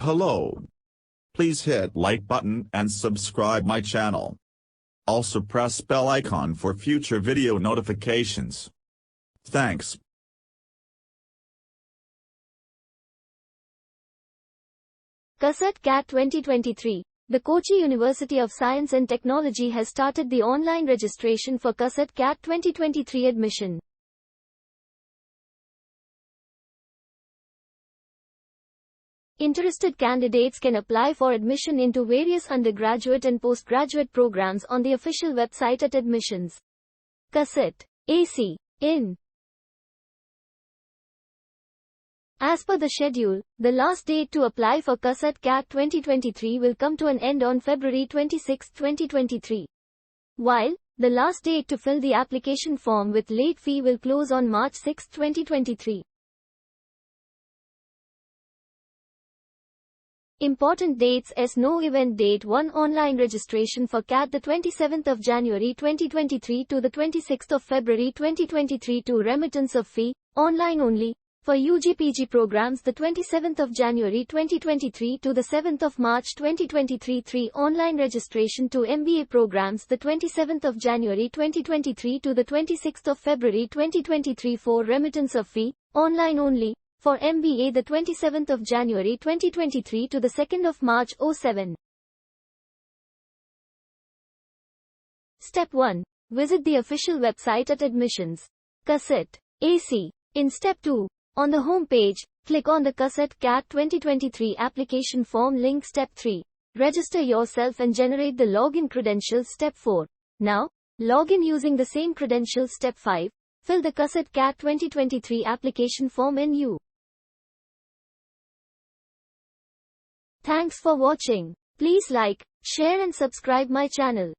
Hello. Please hit like button and subscribe my channel. Also press bell icon for future video notifications. Thanks. CUSAT CAT 2023. The Kochi University of Science and Technology has started the online registration for CUSAT CAT 2023 admission. Interested candidates can apply for admission into various undergraduate and postgraduate programs on the official website at admissions. CUSAT AC in. As per the schedule, the last date to apply for CUSAT CAT 2023 will come to an end on February 26, 2023. While the last date to fill the application form with late fee will close on March 6, 2023. Important dates as no event date 1 online registration for CAT the 27th of January 2023 to the 26th of February 2023 to remittance of fee, online only, for UG/PG programs the 27th of January 2023 to the 7th of March 2023 3 online registration to MBA programs the 27th of January 2023 to the 26th of February 2023 4 remittance of fee, online only, for MBA the 27th of January 2023 to the 2nd of March 07. Step 1. Visit the official website at admissions. CUSAT AC. In Step 2, on the home page, click on the CUSAT CAT 2023 application form link. Step 3. Register yourself and generate the login credentials. Step 4. Now, log in using the same credentials. Step 5. Fill the CUSAT CAT 2023 application form in you. Thanks for watching. Please like, share and subscribe my channel.